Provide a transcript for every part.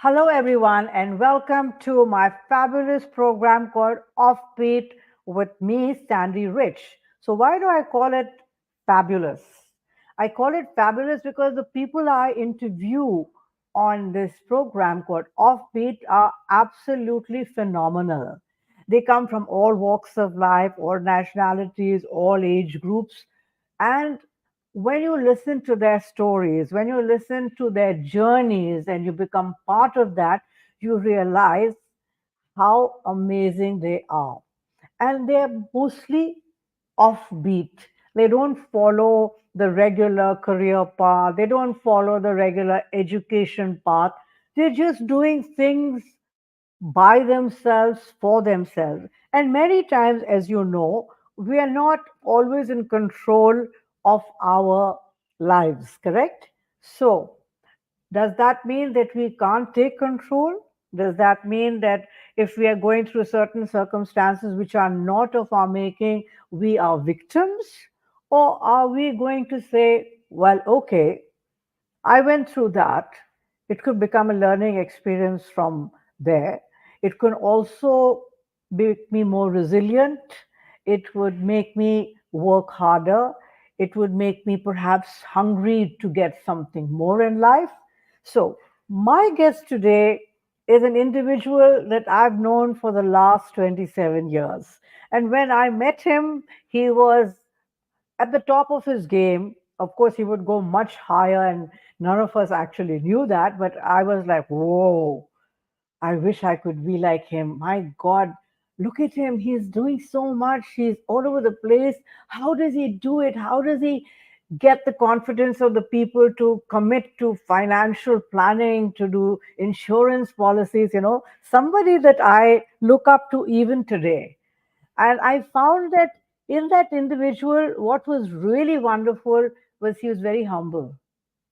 Hello, everyone, and welcome to my fabulous program called Offbeat with me, Sandy Rich. So, why do I call it fabulous? I call it fabulous because the people I interview on this program called Offbeat are absolutely phenomenal. They come from all walks of life, all nationalities, all age groups, and when you listen to their stories, when you listen to their journeys and you become part of that, you realize how amazing they are. And they're mostly offbeat. They don't follow the regular career path, they don't follow the regular education path. They're just doing things by themselves for themselves. And many times, as you know, we are not always in control of our lives, correct? So, does that mean that we can't take control? Does that mean that if we are going through certain circumstances which are not of our making, we are victims? Or are we going to say, well, okay, I went through that. It could become a learning experience from there. It could also make me more resilient. It would make me work harder. It would make me perhaps hungry to get something more in life. So, my guest today is an individual that I've known for the last 27 years. And when I met him, he was at the top of his game. Of course, he would go much higher, and none of us actually knew that. But I was like, whoa, I wish I could be like him. My God, look at him. He's doing so much. He's all over the place. How does he do it? How does he get the confidence of the people to commit to financial planning, to do insurance policies? Somebody that I look up to even today. And I found that in that individual, what was really wonderful was he was very humble,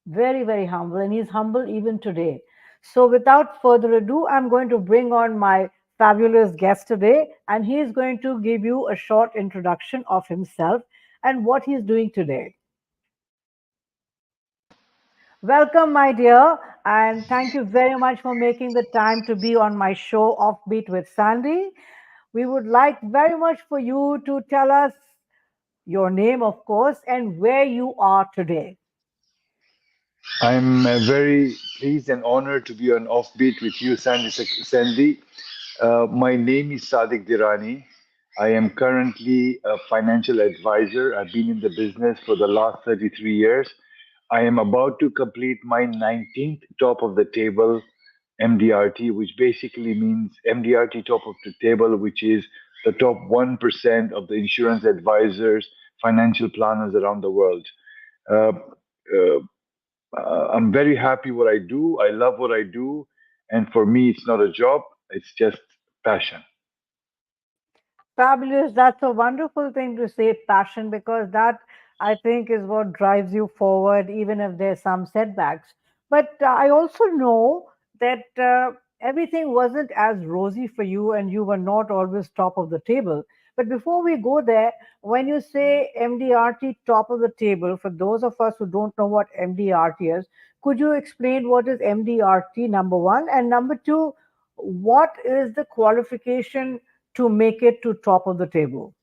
very, very humble. And he's humble even today. So without further ado, I'm going to bring on my fabulous guest today. And he's going to give you a short introduction of himself and what he's doing today. Welcome, my dear, and thank you very much for making the time to be on my show, Offbeat with Sandy. We would like very much for you to tell us your name, of course, and where you are today. I'm very pleased and honored to be on Offbeat with you, Sandy. My name is Sadik Dhirani. I am currently a financial advisor. I've been in the business for the last 33 years. I am about to complete my 19th top of the table MDRT, which basically means MDRT top of the table, which is the top 1% of the insurance advisors, financial planners around the world. Uh, uh, I'm very happy what I do. I love what I do. And for me, it's not a job, it's just passion. Fabulous. That's a wonderful thing to say, passion, because that I think is what drives you forward, even if there's some setbacks. But I also know that everything wasn't as rosy for you and you were not always top of the table. But before we go there, when you say MDRT top of the table, for those of us who don't know what MDRT is, could you explain what is MDRT, number one? And number two, what is the qualification to make it to top of the table?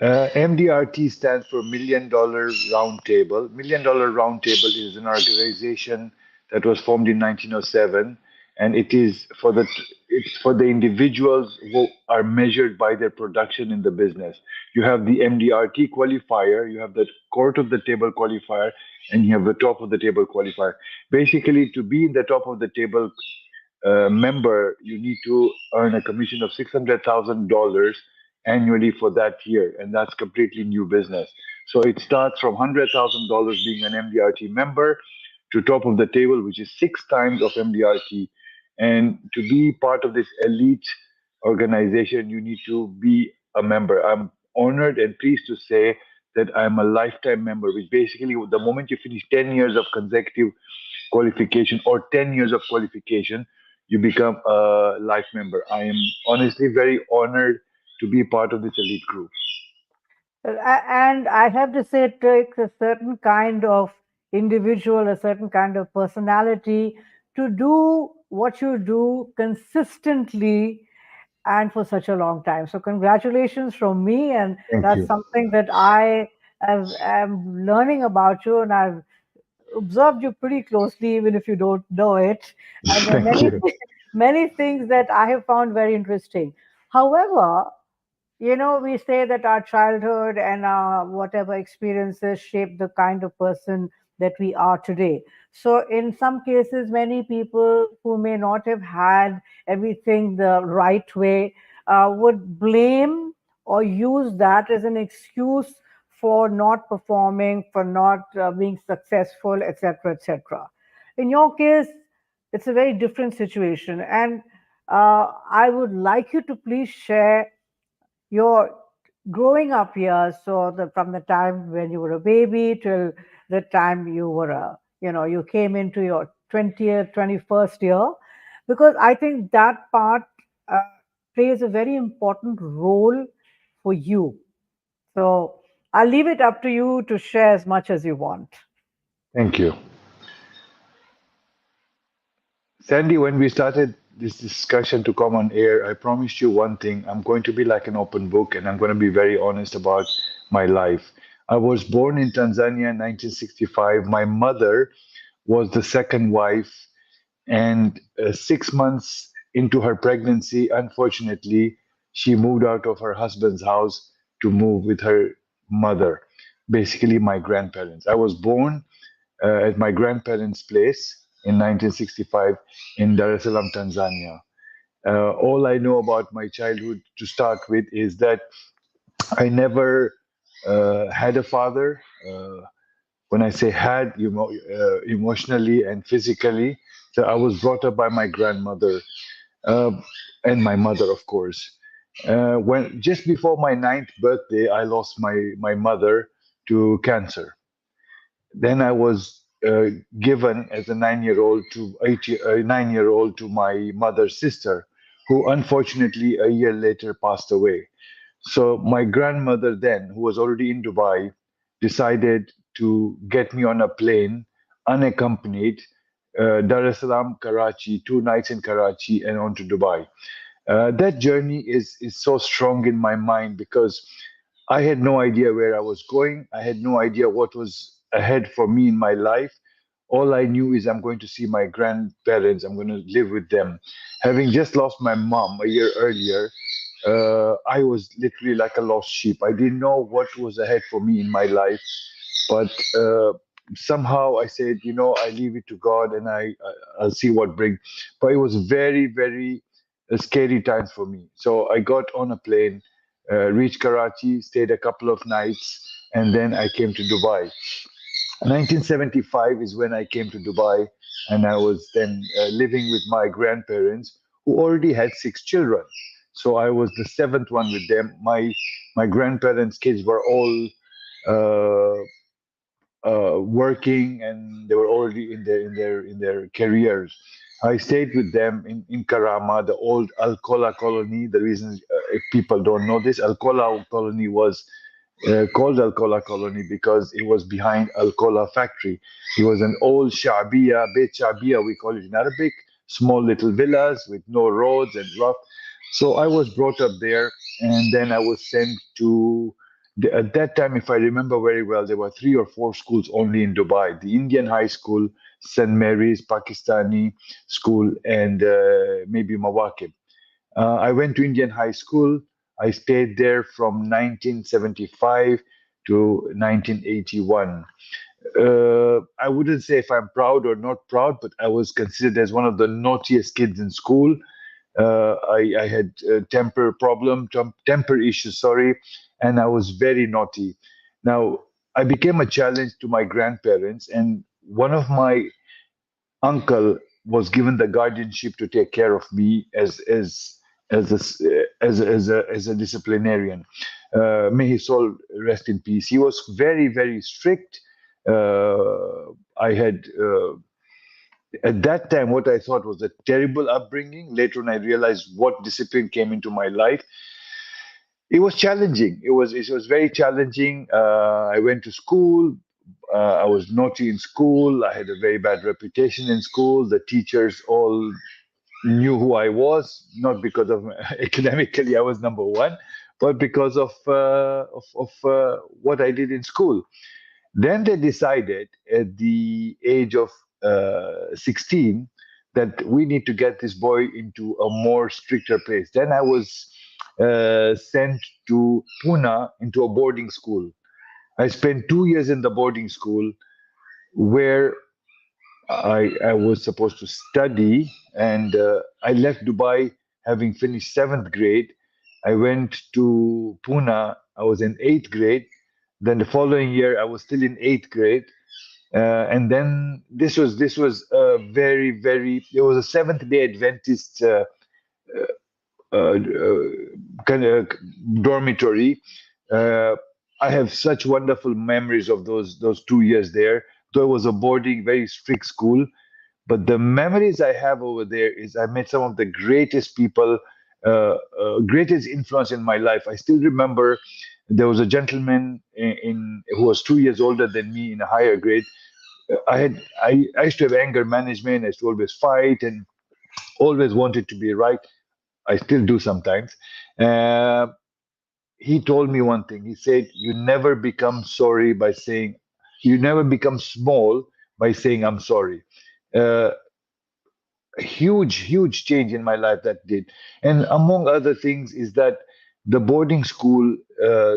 MDRT stands for Million Dollar Round Table. Million Dollar Round Table is an organization that was formed in 1907, and it's for the individuals who are measured by their production in the business. You have the MDRT qualifier, you have the court of the table qualifier, and you have the top of the table qualifier. Basically, to be in the top of the table member, you need to earn a commission of $600,000 annually for that year, and that's completely new business. So it starts from $100,000 being an MDRT member to top of the table, which is six times of MDRT. And to be part of this elite organization, you need to be a member. I'm honored and pleased to say that I'm a lifetime member, which basically, the moment you finish 10 years of consecutive qualification or 10 years of qualification, you become a life member. I am honestly very honored to be part of this elite group. And I have to say, it takes a certain kind of individual, a certain kind of personality to do what you do consistently and for such a long time. So, congratulations from me. And Thank that's you. something that am learning about you, and I've observed you pretty closely, even if you don't know it. And there are Thank many, you. many things that I have found very interesting. However, we say that our childhood and our whatever experiences shape the kind of person that we are today. So, in some cases, many people who may not have had everything the right way would blame or use that as an excuse for not performing, for not being successful, etc., etc. In your case, it's a very different situation. And I would like you to please share your growing up years, so from the time when you were a baby till the time you were you came into your 20th 21st year, because I think that part uh, plays a very important role for you. So I'll leave it up to you to share as much as you want. Thank you. Sandy, when we started this discussion to come on air, I promised you one thing. I'm going to be like an open book and I'm going to be very honest about my life. I was born in Tanzania in 1965. My mother was the second wife, and 6 months into her pregnancy, unfortunately, she moved out of her husband's house to move with her mother, basically my grandparents. I was born at my grandparents' place in 1965 in Dar es Salaam, Tanzania. All I know about my childhood to start with is that I never had a father. When I say had, emotionally and physically, so I was brought up by my grandmother uh, and my mother, of course. When just before my ninth birthday, I lost my mother to cancer. Then I was given as a 9-year-old to 9-year-old to my mother's sister, who unfortunately a year later passed away. So my grandmother then, who was already in Dubai, decided to get me on a plane unaccompanied, Dar es Salaam, Karachi, 2 nights in Karachi, and on to Dubai. That journey is so strong in my mind because I had no idea where I was going. I had no idea what was ahead for me in my life. All I knew is I'm going to see my grandparents. I'm going to live with them. Having just lost my mom a year earlier, I was literally like a lost sheep. I didn't know what was ahead for me in my life, but somehow I said, I leave it to God, and I'll see what brings. But it was very, very scary times for me. So I got on a plane, reached Karachi, stayed a couple of nights, and then I came to Dubai. 1975 is when I came to Dubai, and I was then living with my grandparents who already had 6 children. So I was the seventh one with them. My grandparents' kids were all uh, working, and they were already in their careers. I stayed with them in Karama, the old Alcola colony. The reason, if people don't know this, Alcola colony was called Alcola colony because it was behind Alcola factory. It was an old Shabia, Beit Shabia, we call it in Arabic, small little villas with no roads and rough. So I was brought up there, and then I was sent to. At that time, if I remember very well, there were 3 or 4 schools only in Dubai: the Indian High School, St. Mary's Pakistani School, and maybe Mawakib. I went to Indian High School. I stayed there from 1975 to 1981. I wouldn't say if I'm proud or not proud, but I was considered as one of the naughtiest kids in school. I had temper issues, sorry, and I was very naughty. Now, I became a challenge to my grandparents, and one of my uncle was given the guardianship to take care of me as a disciplinarian. May his soul rest in peace. He was very, very strict. I had at that time what I thought was a terrible upbringing. Later on, I realized what discipline came into my life. It was challenging. It was very challenging. I went to school. I was naughty in school. I had a very bad reputation in school. The teachers all knew who I was, not because of academically I was number one, but because of what I did in school. Then they decided at the age of 16 that we need to get this boy into a more stricter place. Then I was sent to Pune into a boarding school. I spent 2 years in the boarding school where I was supposed to study, and I left Dubai having finished seventh grade. I went to Pune. I was in eighth grade. Then the following year, I was still in eighth grade, and then this was a very it was a Seventh Day Adventist kind of dormitory. Uh, I have such wonderful memories of those 2 years there. Though it was a boarding, very strict school, but the memories I have over there is I met some of the greatest people, greatest influence in my life. I still remember there was a gentleman who was 2 years older than me in a higher grade. I used to have anger management. I used to always fight and always wanted to be right. I still do sometimes. Uh, he told me one thing. He said, "You never become sorry by saying, you never become small by saying I'm sorry." Uh, huge change in my life that did, and among other things is that the boarding school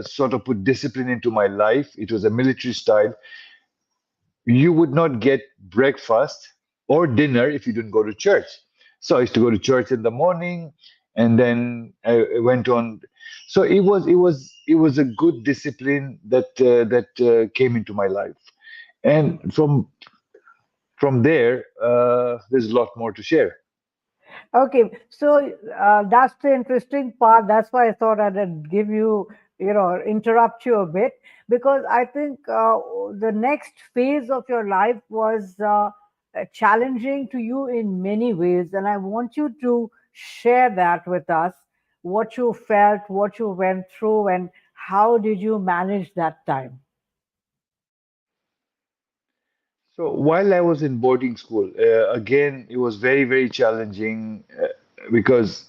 sort of put discipline into my life. It was a military style. You would not get breakfast or dinner if you didn't go to church. So I used to go to church in the morning, and then I went on. So it was a good discipline that came into my life, and from there there's a lot more to share. Okay, so that's the interesting part. That's why I thought I'd give you, interrupt you a bit, because I think the next phase of your life was challenging to you in many ways. And I want you to share that with us, what you felt, what you went through, and how did you manage that time? So while I was in boarding school, again, it was very challenging because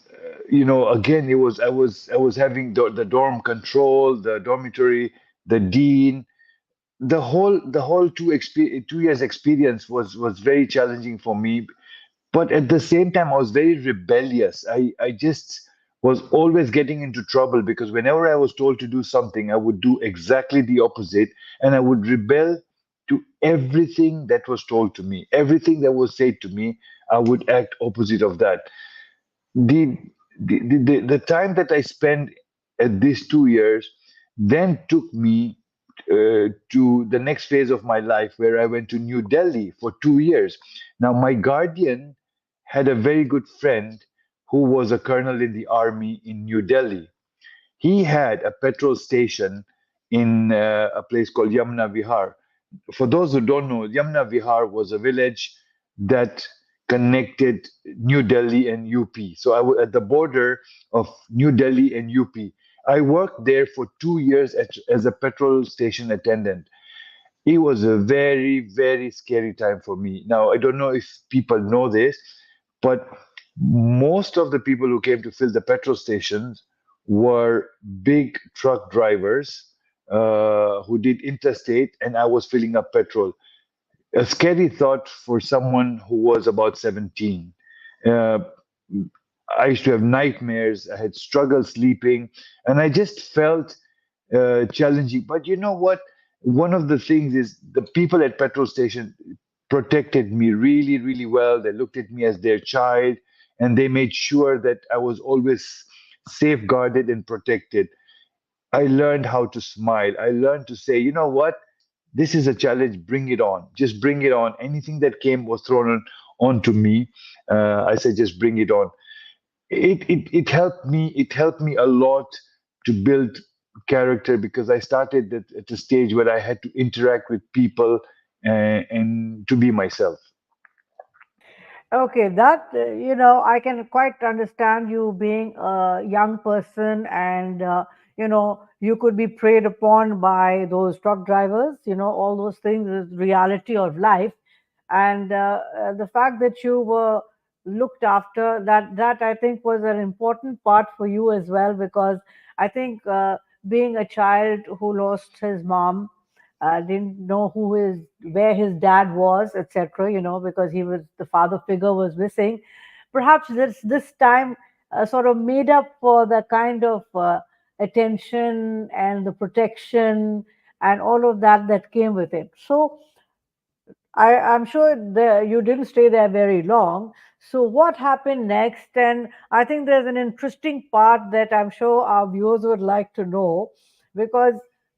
again, I was having the dorm control, the dormitory, the dean, the whole 2 years experience was very challenging for me. But at the same time, I was very rebellious. I just was always getting into trouble because whenever I was told to do something, I would do exactly the opposite, and I would rebel to everything that was told to me. Everything that was said to me, I would act opposite of that. The the time that I spent at these 2 years then took me to the next phase of my life where I went to New Delhi for 2 years. Now, my guardian had a very good friend who was a colonel in the army in New Delhi. He had a petrol station in a place called Yamuna Vihar. For those who don't know, Yamuna Vihar was a village that connected New Delhi and UP. So I was at the border of New Delhi and UP. I worked there for 2 years as a petrol station attendant. It was a very scary time for me. Now, I don't know if people know this, but most of the people who came to fill the petrol stations were big truck drivers who did interstate, and I was filling up petrol. A scary thought for someone who was about 17. Uh, I used to have nightmares. I had struggle sleeping, and I just felt challenging. But you know what? One of the things is the people at petrol station protected me really well. They looked at me as their child, and they made sure that I was always safeguarded and protected. I learned how to smile. I learned to say, you know what? This is a challenge. Bring it on. Just bring it on. Anything that came was thrown onto me. I said, just bring it on. It helped me. It helped me a lot to build character because I started at a stage where I had to interact with people and to be myself. Okay, that, I can quite understand you being a young person and, you could be preyed upon by those truck drivers. All those things is reality of life. And the fact that you were looked after, that I think was an important part for you as well, because I think being a child who lost his mom, didn't know where his dad was, etc. Because the father figure was missing. Perhaps this time sort of made up for the kind of attention and the protection and all of that came with it. So I'm sure you didn't stay there very long. So what happened next? And I think there's an interesting part that I'm sure our viewers would like to know, because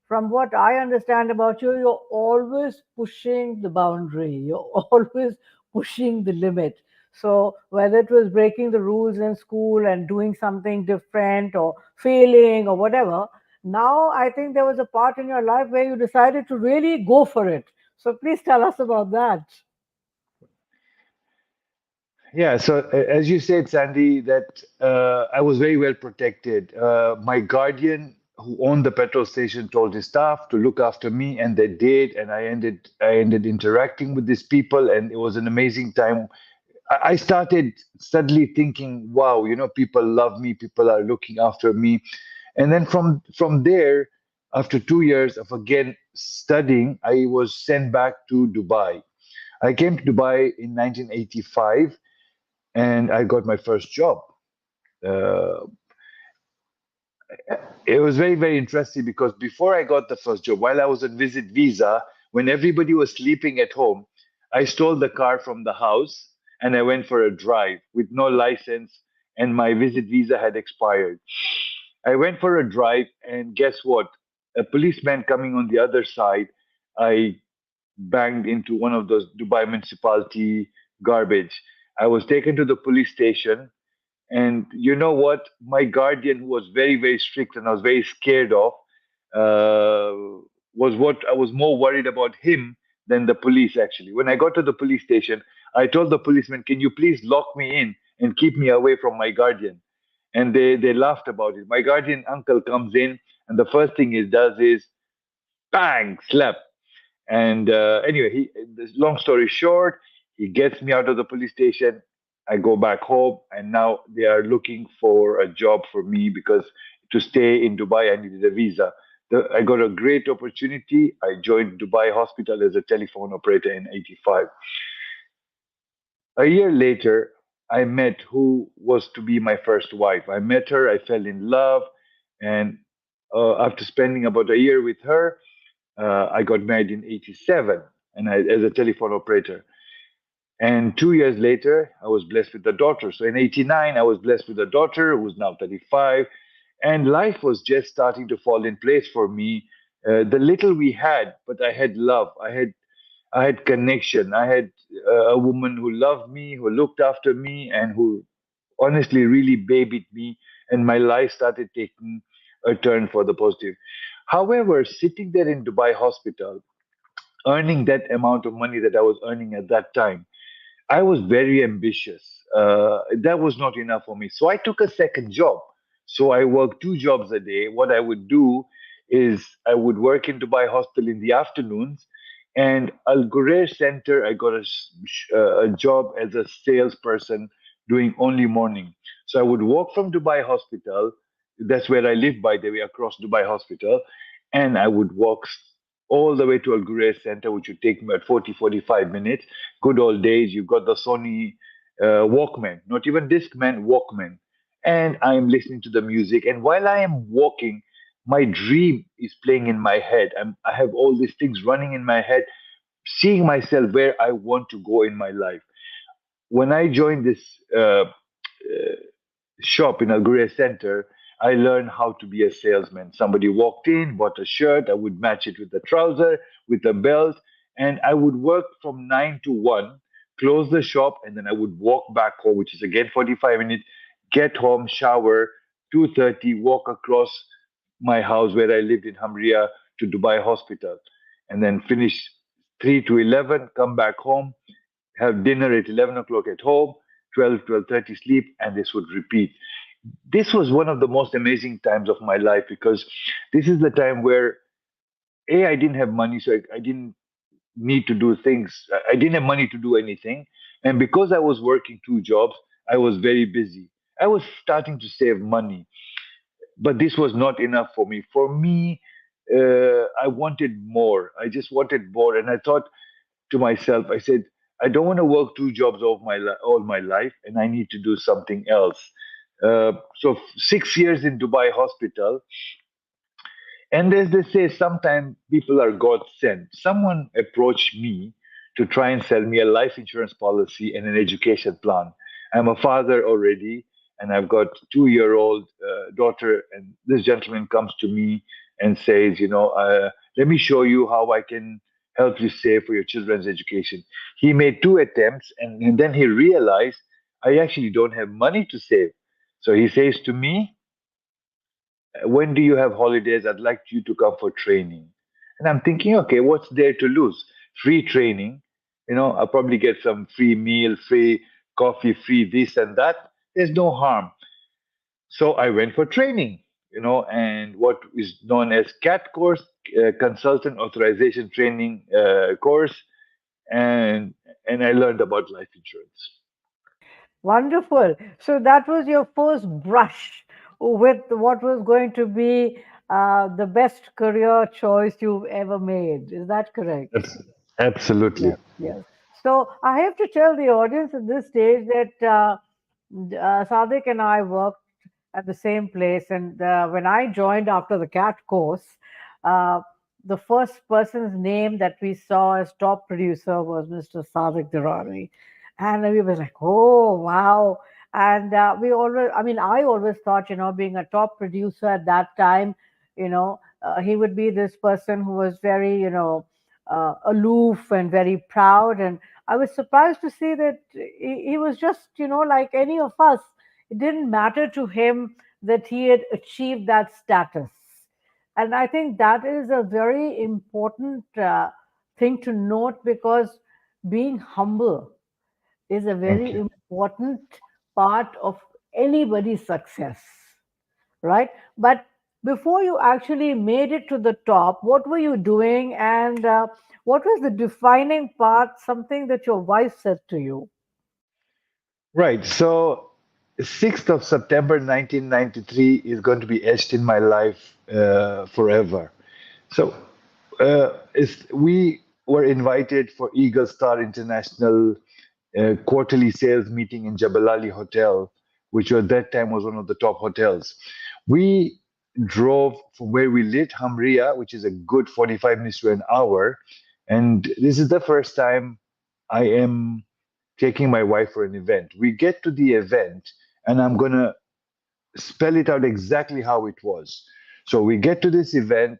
from what I understand about you, you're always pushing the boundary. You're always pushing the limit. So whether it was breaking the rules in school and doing something different or failing or whatever, now I think there was a part in your life where you decided to really go for it. So please tell us about that. Yeah, so as you said, Sandy, that I was very well protected. My guardian, who owned the petrol station, told his staff to look after me, and they did. And I ended interacting with these people, and it was an amazing time. I started suddenly thinking, wow, people love me, people are looking after me. And then from there, after 2 years of again studying, I was sent back to Dubai. I came to Dubai in 1985, and I got my first job. Uh, it was very, very interesting because before I got the first job, while I was on visit visa, when everybody was sleeping at home, I stole the car from the house and I went for a drive with no license, and my visit visa had expired. I went for a drive, and guess what? A policeman coming on the other side, I banged into one of those Dubai municipality garbage. I was taken to the police station. And you know what? My guardian, who was very, very strict and I was very scared of, uh, was what I was more worried about him than the police, actually. When I got to the police station, I told the policeman, can you please lock me in and keep me away from my guardian? And they laughed about it. My guardian uncle comes in, and the first thing he does is bang, slap. And anyway, long story short, he gets me out of the police station. I go back home, and now they are looking for a job for me because to stay in Dubai, I needed a visa. I got a great opportunity. I joined Dubai Hospital as a telephone operator in '85. A year later, I met who was to be my first wife. I met her, I fell in love, and after spending about a year with her, I got married in '87, and as a telephone operator. And 2 years later, I was blessed with a daughter. So in '89, I was blessed with a daughter who's now 35, and life was just starting to fall in place for me. The little we had, but I had love. I had connection. I had a woman who loved me, who looked after me, and who honestly really babied me. And my life started taking a turn for the positive. However, sitting there in Dubai hospital, earning that amount of money that I was earning at that time, I was very ambitious. That was not enough for me. So I took a second job. So I worked two jobs a day. What I would do is I would work in Dubai Hospital in the afternoons. And Al Ghurair Center, I got a job as a salesperson doing only morning. So I would walk from Dubai Hospital. That's where I live, by the way, across Dubai Hospital. And I would walk all the way to Al Ghurair Center, which would take me about 40, 45 minutes. Good old days. You've got the Sony Walkman, not even Discman, Walkman. And I'm listening to the music. And while I am walking, my dream is playing in my head. I have all these things running in my head, seeing myself where I want to go in my life. When I joined this shop in Alguria Center, I learned how to be a salesman. Somebody walked in, bought a shirt, I would match it with a trouser, with a belt, and I would work from 9 to 1, close the shop, and then I would walk back home, which is again 45 minutes, get home, shower, 2:30, walk across my house where I lived in Hamria to Dubai Hospital, and then finish 3 to 11, come back home, have dinner at 11 o'clock at home, 12, 12:30 sleep, and this would repeat. this was one of the most amazing times of my life because this is the time where I didn't have money, so I didn't need to do things. I didn't have money to do anything, and because I was working two jobs, I was very busy. I was starting to save money, but this was not enough for me. For me, I wanted more. I just wanted more, and I thought to myself, I said, I don't want to work two jobs all my life, and I need to do something else. So 6 years in Dubai hospital, and as they say, sometimes people are God sent. Someone approached me to try and sell me a life insurance policy and an education plan. I'm a father already, and I've got 2-year-old daughter. And this gentleman comes to me and says, let me show you how I can help you save for your children's education. He made two attempts, and then he realized I actually don't have money to save. So he says to me, when do you have holidays? I'd like you to come for training. And I'm thinking, okay, what's there to lose? Free training. I'll probably get some free meal, free coffee, free this and that. There's no harm. So I went for training, and what is known as CAT course, Consultant Authorization Training course, and and I learned about life insurance. Wonderful. So that was your first brush with what was going to be the best career choice you've ever made. Is that correct? Absolutely. Yes, yes. So I have to tell the audience at this stage that Sadik and I worked at the same place, and when I joined after the CAT course, uh, the first person's name that we saw as top producer was Mr. Sadik Dhirani, and we was like, "Oh, wow!" And we always, I mean, I always thought, being a top producer at that time, he would be this person who was very, aloof and very proud. And I was surprised to see that he was just, like any of us. It didn't matter to him that he had achieved that status. And I think that is a very important thing to note, because being humble is a Thank very you. important part of anybody's success, right? But before you actually made it to the top, what were you doing, and what was the defining part, something that your wife said to you? Right. So, 6th of September 1993 is going to be etched in my life forever. So, we were invited for Eagle Star International quarterly sales meeting in Jebel Ali Hotel, which at that time was one of the top hotels. We drove from where we lived, Hamria, which is a good 45 minutes to an hour. And this is the first time I am taking my wife for an event. We get to the event, and I'm going to spell it out exactly how it was. So we get to this event,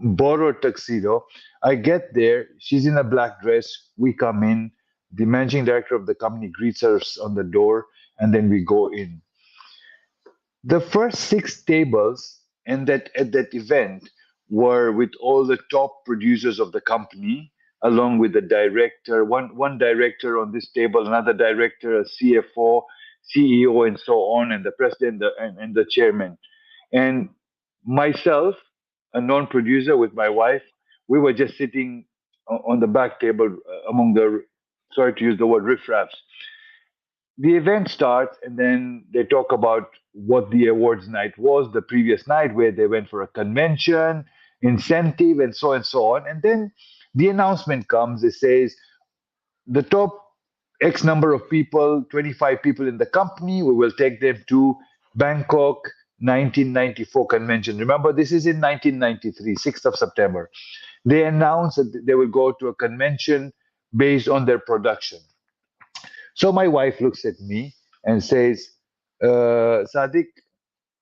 borrowed tuxedo. I get there, she's in a black dress. We come in, the managing director of the company greets us on the door, and then we go in. The first six tables at that event were with all the top producers of the company, along with the director, one director on this table, another director, a CFO, CEO, and so on, and the president and the chairman. And myself, a non-producer with my wife, we were just sitting on the back table among the, sorry to use the word, riffraffs. The event starts, and then they talk about what the awards night was the previous night, where they went for a convention, incentive, and so on. And then the announcement comes. It says the top X number of people, 25 people in the company, we will take them to Bangkok 1994 convention. Remember, this is in 1993, 6th of September. They announced that they will go to a convention based on their production. So my wife looks at me and says, Sadik,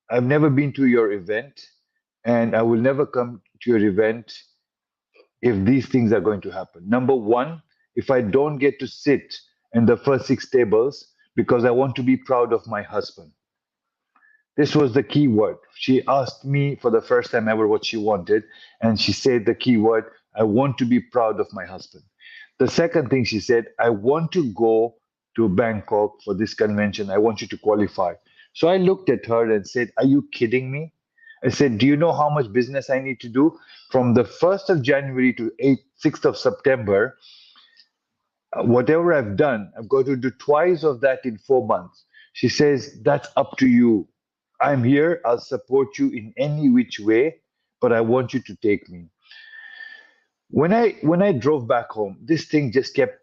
I've never been to your event, and I will never come to your event if these things are going to happen. Number one, if I don't get to sit in the first six tables because I want to be proud of my husband. This was the key word. She asked me for the first time ever what she wanted, and she said the key word, I want to be proud of my husband. The second thing she said, I want to go to Bangkok for this convention. I want you to qualify. So I looked at her and said, are you kidding me? I said, do you know how much business I need to do? From the 1st of January to 6th of September, whatever I've done, I've got to do twice of that in 4 months. She says, that's up to you. I'm here. I'll support you in any which way, but I want you to take me. When I drove back home, this thing just kept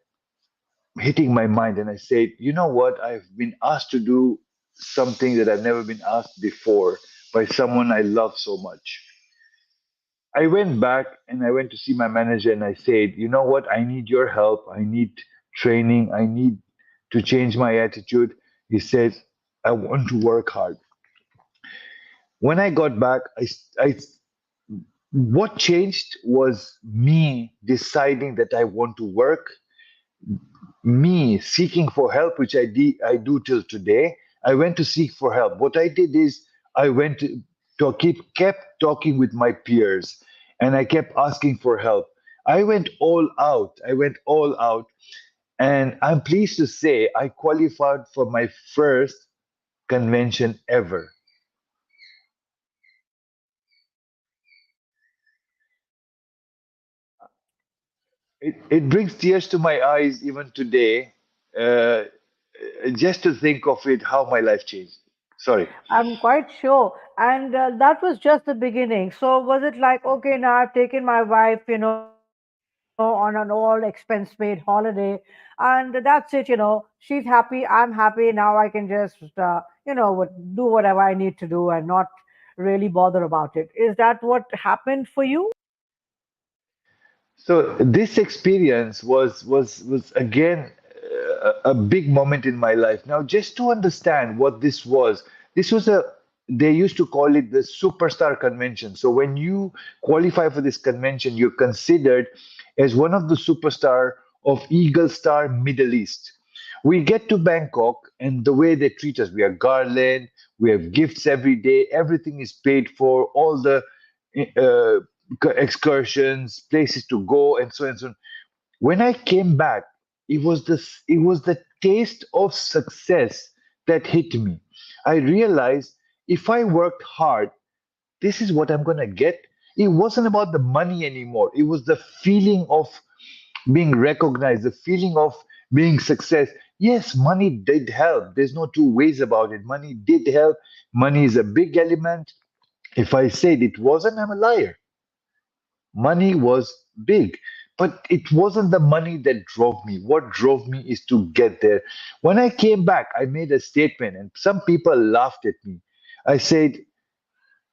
hitting my mind, and I said, you know what? I've been asked to do something that I've never been asked before by someone I love so much. I went back and I went to see my manager and I said, you know what? I need your help. I need training. I need to change my attitude. He said, I want to work hard. When I got back, what changed was me deciding that I want to work, me seeking for help, which I do till today. I went to seek for help. What I did is I went to kept talking with my peers, and I kept asking for help. I went all out. I went all out, and I'm pleased to say I qualified for my first convention ever. It brings tears to my eyes even today, uh, just to think of it, how my life changed. Sorry. I'm quite sure. And that was just the beginning. So was it like, okay, now I've taken my wife, on an all expense paid holiday, and that's it, she's happy, I'm happy. Now I can just, do whatever I need to do and not really bother about it. Is that what happened for you? So this experience was again a big moment in my life. Now, just to understand what this was a they used to call it the superstar convention. So when you qualify for this convention, you're considered as one of the superstar of Eagle Star Middle East. We get to Bangkok, and the way they treat us, we are garland, we have gifts every day, everything is paid for, all the uh, excursions, places to go, and so on and so on. When I came back, it was the taste of success that hit me. I realized if I worked hard, this is what I'm gonna get. It wasn't about the money anymore. It was the feeling of being recognized, the feeling of being success. Yes, money did help. There's no two ways about it. Money did help. Money is a big element. If I said it wasn't, I'm a liar. Money was big, but it wasn't the money that drove me. What drove me is to get there. When I came back, I made a statement, and some people laughed at me. I said,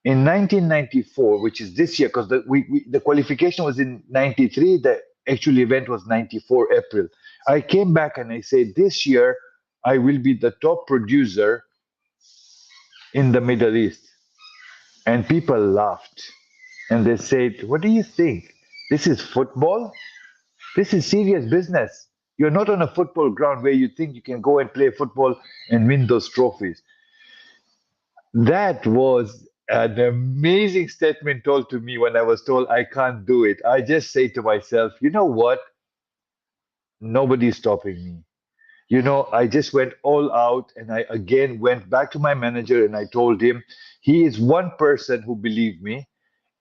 in 1994, which is this year, because the qualification was in 93, the actual event was 94 April. I came back and I said, this year I will be the top producer in the Middle East. And people laughed and they said, what do you think? This is football? This is serious business. You're not on a football ground where you think you can go and play football and win those trophies. That was an amazing statement told to me when I was told I can't do it. I just say to myself, you know what? Nobody's stopping me. I just went all out, and I again went back to my manager and I told him he is one person who believed me.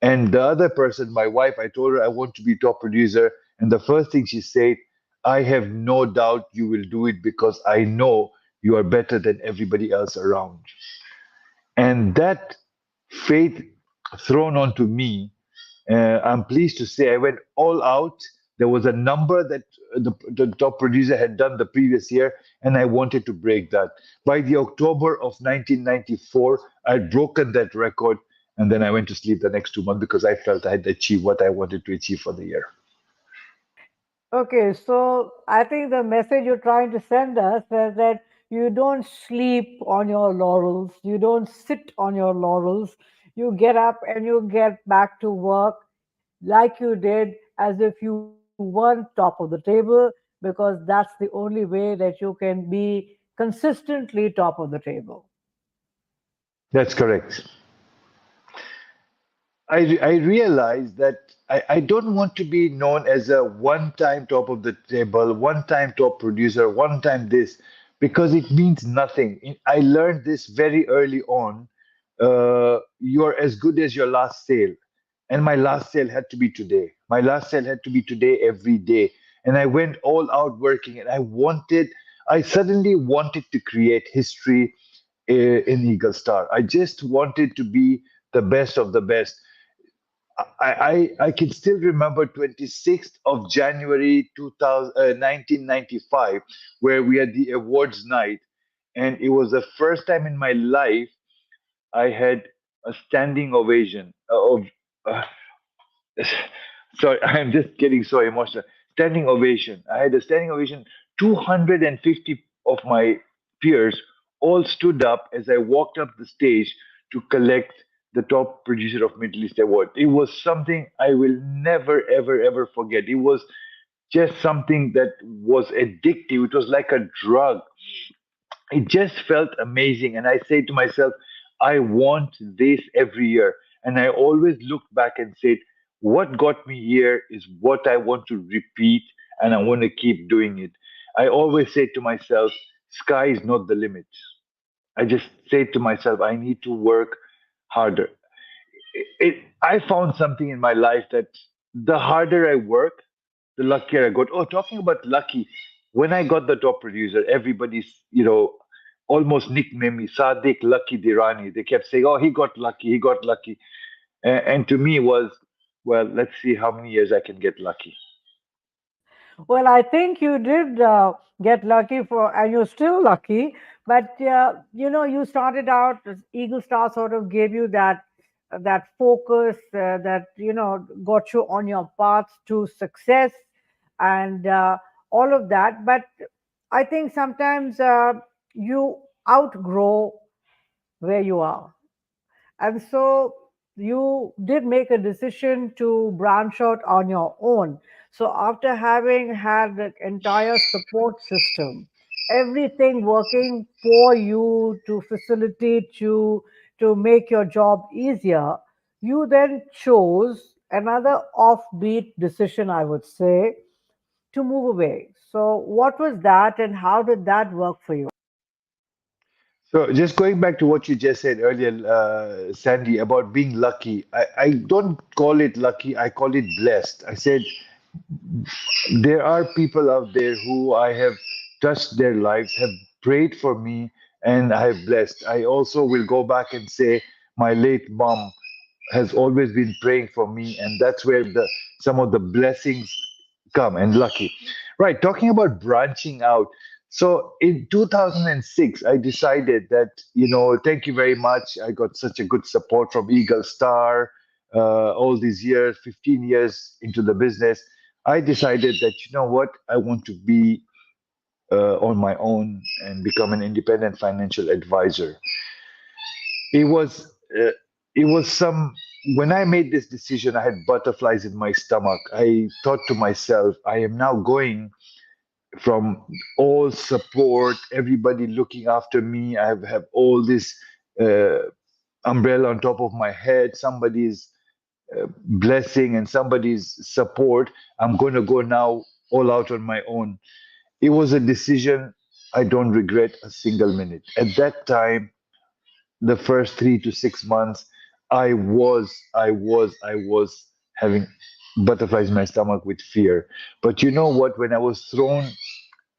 And the other person, my wife, I told her I want to be top producer. And the first thing she said, I have no doubt you will do it because I know you are better than everybody else around. And that faith thrown onto me, I'm pleased to say I went all out. There was a number that the top producer had done the previous year, and I wanted to break that. By the October of 1994, I'd broken that record, and then I went to sleep the next 2 months because I felt I had achieved what I wanted to achieve for the year. Okay, so I think the message you're trying to send us is that you don't sleep on your laurels, you don't sit on your laurels, you get up and you get back to work like you did, as if you weren't top of the table, because that's the only way that you can be consistently top of the table. That's correct. I realized that I don't want to be known as a one-time top of the table, one-time top producer, one-time this, because it means nothing. I learned this very early on. You're as good as your last sale. And my last sale had to be today. My last sale had to be today every day. And I went all out working and I suddenly wanted to create history in Eagle Star. I just wanted to be the best of the best. I can still remember 26th of January 1995, where we had the awards night. And it was the first time in my life I had a standing ovation of uh, sorry, I'm just getting so emotional. Standing ovation. I had a standing ovation. 250 of my peers all stood up as I walked up the stage to collect the top producer of Middle East Award. It was something I will never, ever, ever forget. It was just something that was addictive. It was like a drug. It just felt amazing. And I say to myself, I want this every year. And I always looked back and said, what got me here is what I want to repeat, and I want to keep doing it. I always say to myself, sky is not the limit. I just say to myself, I need to work harder. I found something in my life that the harder I work, the luckier I got. Oh, talking about lucky, when I got the top producer, everybody's, almost nicknamed me Sadik Lucky Dhirani. They kept saying, oh, he got lucky, he got lucky. And to me was, well, let's see how many years I can get lucky. Well, I think you did get lucky for, and you're still lucky. But you started out as Eagle Star sort of gave you that focus that got you on your path to success and all of that. But I think sometimes you outgrow where you are. And so you did make a decision to branch out on your own. So after having had the entire support system, everything working for you to facilitate you to make your job easier, you then chose another offbeat decision, I would say, to move away. So what was that and how did that work for you? So just going back to what you just said earlier, Sandy, about being lucky, I don't call it lucky, I call it blessed. I said there are people out there who I have touched their lives, have prayed for me, and I have blessed. I also will go back and say my late mom has always been praying for me, and that's where the some of the blessings come and lucky. Right, talking about branching out. So in 2006, I decided that, thank you very much. I got such a good support from Eagle Star all these years, 15 years into the business. I decided that, you know what, I want to be on my own and become an independent financial advisor. It was uh, it was some when I made this decision, I had butterflies in my stomach. I thought to myself, I am now going from all support, everybody looking after me. I have all this uh, umbrella on top of my head, somebody's blessing and somebody's support. I'm going to go now all out on my own. It was a decision I don't regret a single minute. At that time, the first 3 to 6 months, I was having butterflies in my stomach with fear. But you know what? When I was thrown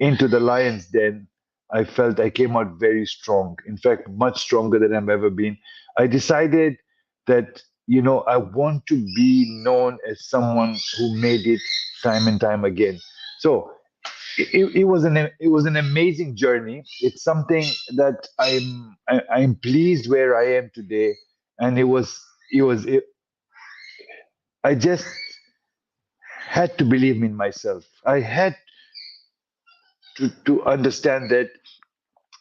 into the lion's den, I felt I came out very strong. In fact, much stronger than I've ever been. I decided that, I want to be known as someone who made it time and time again. So it was an amazing journey. It's something that I'm pleased where I am today, and I just had to believe in myself. I had to understand that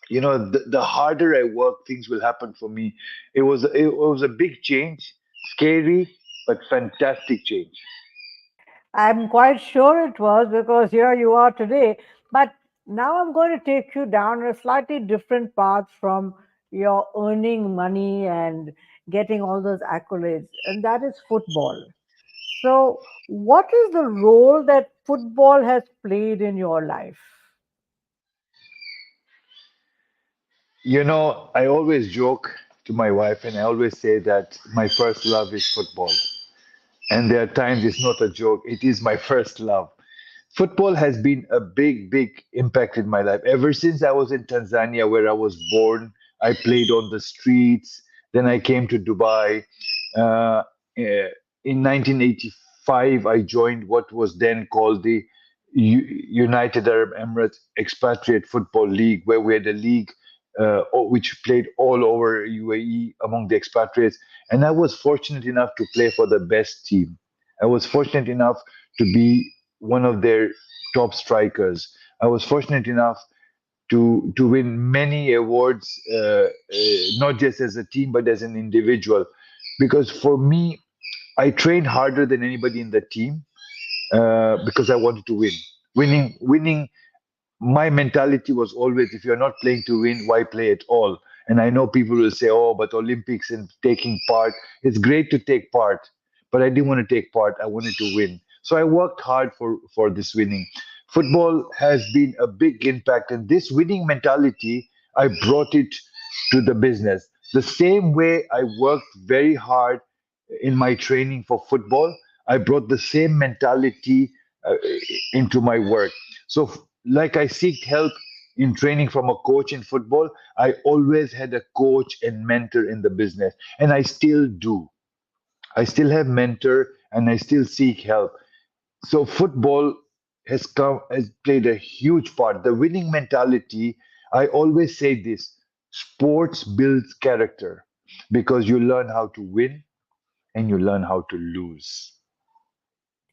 the harder I work, things will happen for me. It was a big change, scary but fantastic change. I'm quite sure it was because here you are today. But now I'm going to take you down a slightly different path from your earning money and getting all those accolades, and that is football. So, what is the role that football has played in your life? I always joke to my wife and I always say that my first love is football. And there are times it's not a joke, it is my first love. Football has been a big impact in my life. Ever since I was in Tanzania, where I was born, I played on the streets. Then I came to Dubai. In 1985, I joined what was then called the United Arab Emirates Expatriate Football League, where we had a league which played all over UAE among the expatriates. And I was fortunate enough to play for the best team. I was fortunate enough to be one of their top strikers. I was fortunate enough to win many awards, not just as a team but as an individual. Because for me, I trained harder than anybody in the team because I wanted to win. Winning my mentality was always if you're not playing to win, why play at all? And I know people will say, oh, but Olympics and taking part, it's great to take part, but I didn't want to take part. I wanted to win. So I worked hard for this winning. Football has been a big impact, and this winning mentality, I brought it to the business. The same way I worked very hard in my training for football, I brought the same mentality uh, into my work. So, like I seeked help in training from a coach in football, I always had a coach and mentor in the business, and I still do. I still have mentor, and I still seek help. So, football has played a huge part. The winning mentality. I always say this: sports builds character because you learn how to win and you learn how to lose.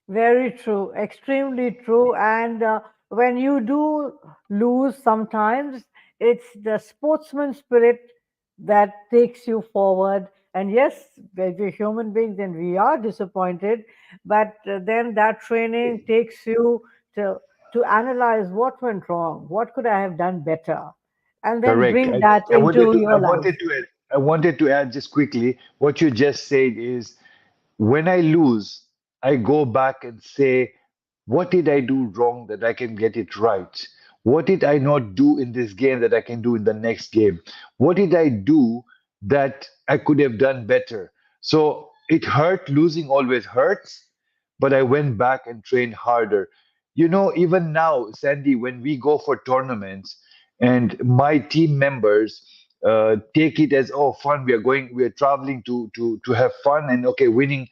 Very true, extremely true. And when you do lose sometimes, it's the sportsman spirit that takes you forward. And yes, we're human beings and we are disappointed, but then that training takes you to, to analyze what went wrong, what could I have done better, and then Correct. bring that into I your life. wanted to add, I wanted to add just quickly what you just said is when I lose, I go back and say, what did I do wrong that I can get it right? What did I not do in this game that I can do in the next game? What did I do that I could have done better? So it hurt, losing always hurts, but I went back and trained harder. Even now, Sandy, when we go for tournaments and my team members take it as, oh, fun, we are traveling to have fun and okay, winning.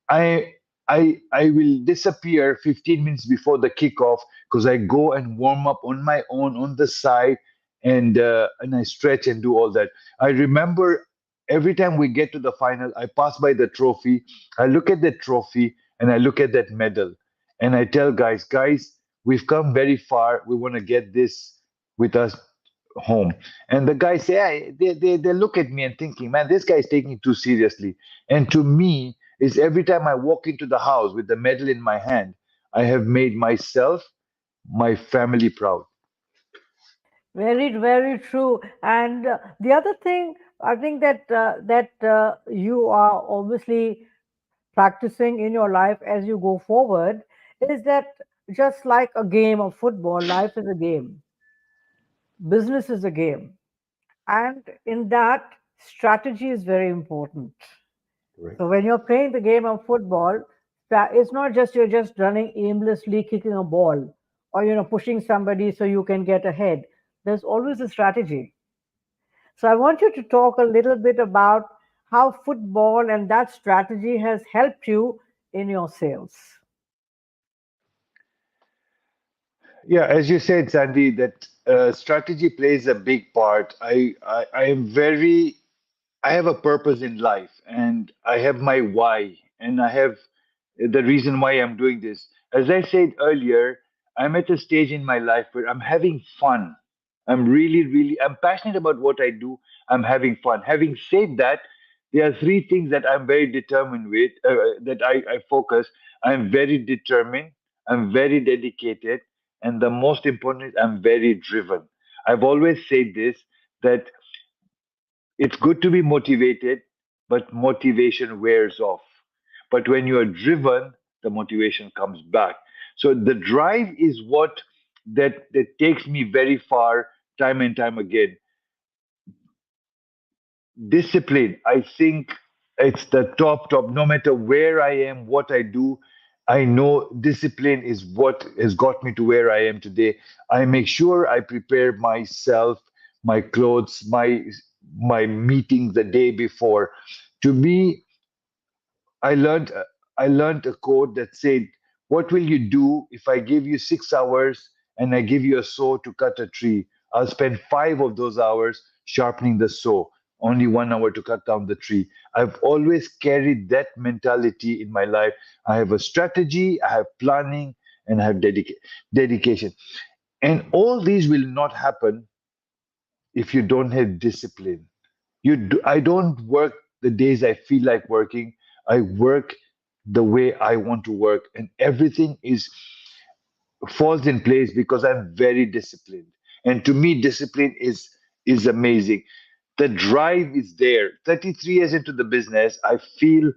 I I will disappear 15 minutes before the kickoff because I go and warm up on my own on the side and I stretch and do all that. I remember every time we get to the final, I pass by the trophy, I look at the trophy and I look at that medal and I tell guys, we've come very far. We want to get this with us home. And the guys say, they look at me and thinking, man, this guy is taking it too seriously. And to me, is every time I walk into the house with the medal in my hand, I have made myself, my family proud. Very, very true. And the other thing, I think that you are obviously practicing in your life as you go forward is that just like a game of football, life is a game, business is a game, and in that, strategy is very important. Correct. So when you're playing the game of football, it's not just you're just running aimlessly, kicking a ball, or pushing somebody so you can get ahead. There's always a strategy. So I want you to talk a little bit about how football and that strategy has helped you in your sales. Yeah, as you said, Sandy, that strategy plays a big part. I am very I have a purpose in life and I have my why and I have the reason why I'm doing this. As I said earlier, I'm at a stage in my life where I'm having fun. I'm passionate about what I do. I'm having fun. Having said that, there are three things that I'm very determined with, that I focus. I'm very determined, I'm very dedicated, and the most important is I'm very driven. I've always said this that it's good to be motivated, but motivation wears off. But when you are driven, the motivation comes back. So the drive is what that takes me very far, time and time again. Discipline, I think it's the top. No matter where I am, what I do, I know discipline is what has got me to where I am today. I make sure I prepare myself, my clothes, my meetings the day before. To me, I learned I learned a quote that said, "What will you do if I give you 6 hours and I give you a saw to cut a tree? I'll spend 5 of those hours sharpening the saw, only 1 hour to cut down the tree." I've always carried that mentality in my life. I have a strategy, I have planning, and I have dedication. And all these will not happen if you don't have discipline. I don't work the days I feel like working. I work the way I want to work, and everything is falls in place because I'm very disciplined. And to me, discipline is amazing. The drive is there. 33 years into the business, I feel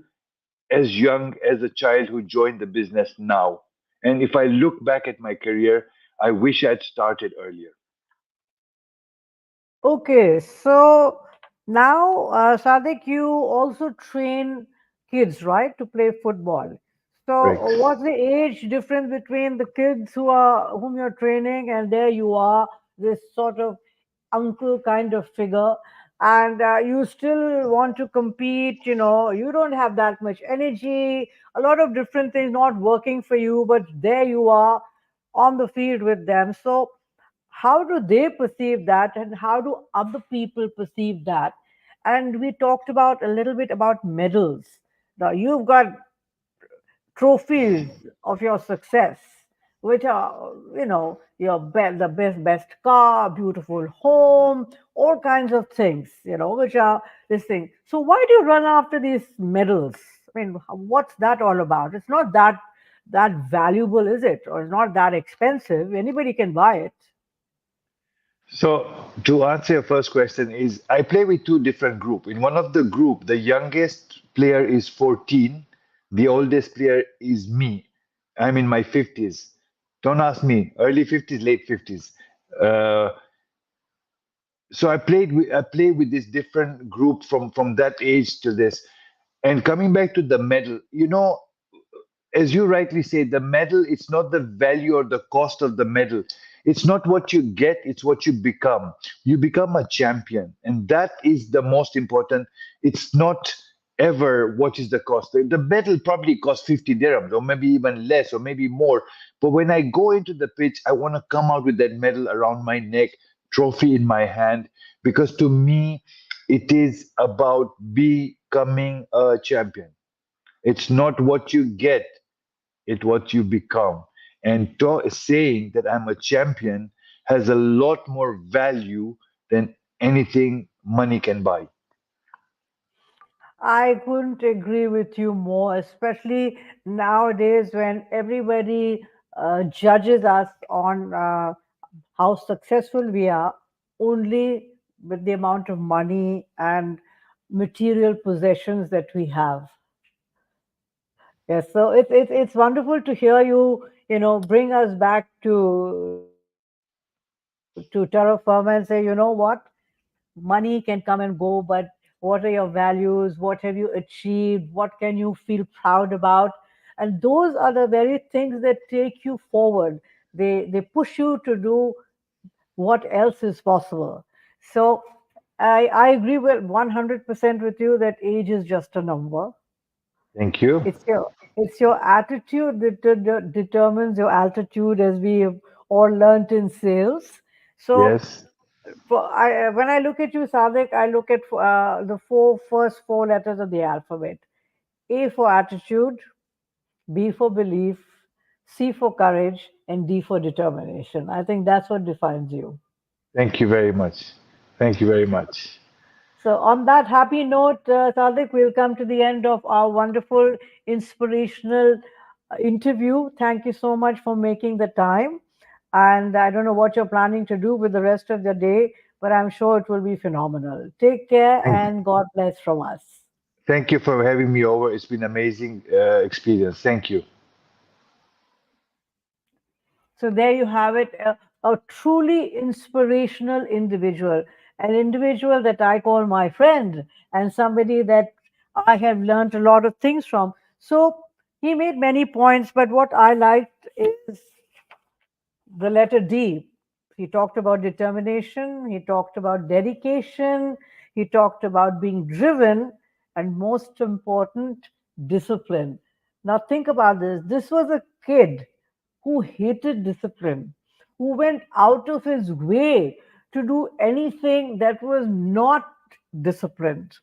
as young as a child who joined the business now. And if I look back at my career, I wish I'd started earlier. Okay, so now, Sadik, you also train kids, right, to play football. So, Correct. what's the age difference between the kids whom you're training, and there you are, this sort of uncle kind of figure, and you still want to compete? You don't have that much energy, a lot of different things not working for you, but there you are on the field with them. So, how do they perceive that, and how do other people perceive that? And we talked about a little bit about medals. Now you've got trophies of your success, which are, the best car, beautiful home, all kinds of things, which are this thing. So why do you run after these medals? I mean, what's that all about? It's not that valuable, is it? Or it's not that expensive. Anybody can buy it. So to answer your first question is I play with two different group. In one of the group, the youngest player is 14, the oldest player is me. I'm in my 50s. Don't ask me, early 50s, late 50s. Uh, so I play with this different group from that age to this. And coming back to the medal, as you rightly say, the medal, it's not the value or the cost of the medal. It's not what you get, it's what you become. You become a champion, and that is the most important. It's not ever what is the cost. The medal probably costs 50 dirhams, or maybe even less, or maybe more. But when I go into the pitch, I want to come out with that medal around my neck, trophy in my hand, because to me, it is about becoming a champion. It's not what you get, it's what you become. And saying that I'm a champion has a lot more value than anything money can buy. I couldn't agree with you more, especially nowadays when everybody judges us on how successful we are only with the amount of money and material possessions that we have. Yes, so it's wonderful to hear you, bring us back to terra firma and say, money can come and go, but what are your values? What have you achieved? What can you feel proud about? And those are the very things that take you forward. They push you to do what else is possible. So I agree with 100% with you that age is just a number. Thank you. It's your attitude that determines your altitude, as we have all learnt in sales. So Yes. when I look at you, Sadik, I look at the first four letters of the alphabet. A for attitude, B for belief, C for courage, and D for determination. I think that's what defines you. Thank you very much. Thank you very much. So, on that happy note, Sadik, we'll come to the end of our wonderful, inspirational interview. Thank you so much for making the time. And I don't know what you're planning to do with the rest of the day, but I'm sure it will be phenomenal. Take care Thank you. and God bless from us. Thank you for having me over. It's been amazing experience. Thank you. So there you have it, a truly inspirational individual, an individual that I call my friend and somebody that I have learned a lot of things from. So he made many points, but what I liked is the letter D. He talked about determination, he talked about dedication, he talked about being driven, and most important, discipline. Now, think about this. This was a kid who hated discipline, who went out of his way to do anything that was not disciplined.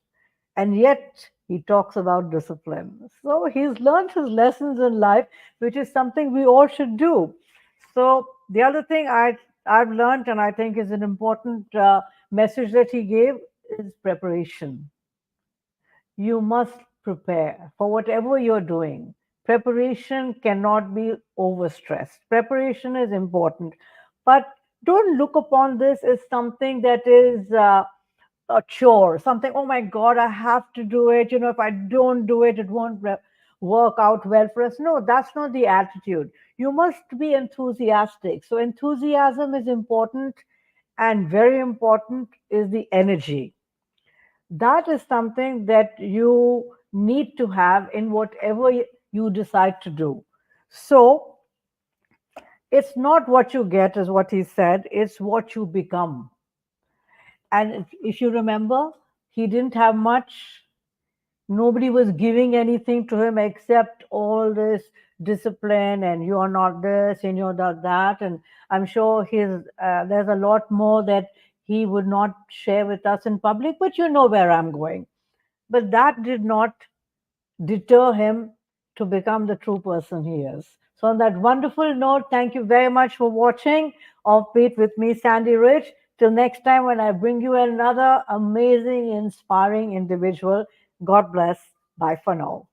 And yet, he talks about discipline. So, he's learned his lessons in life, which is something we all should do. So the other thing I've learned, and I think is an important message that he gave, is preparation. You must prepare for whatever you're doing. Preparation cannot be overstressed. Preparation is important, but don't look upon this as something that is a chore, something, oh my God, I have to do it. If I don't do it, it won't work out well for us. No, that's not the attitude. You must be enthusiastic. So, enthusiasm is important, and very important is the energy. That is something that you need to have in whatever you decide to do. So, it's not what you get, is what he said, it's what you become. And if you remember, he didn't have much. Nobody was giving anything to him except all this discipline, and you're not this and you're not that. And I'm sure there's a lot more that he would not share with us in public, but you know where I'm going. But that did not deter him to become the true person he is. So, on that wonderful note, thank you very much for watching Offbeat with me, Sandy Rich. Till next time, when I bring you another amazing, inspiring individual. God bless. Bye for now.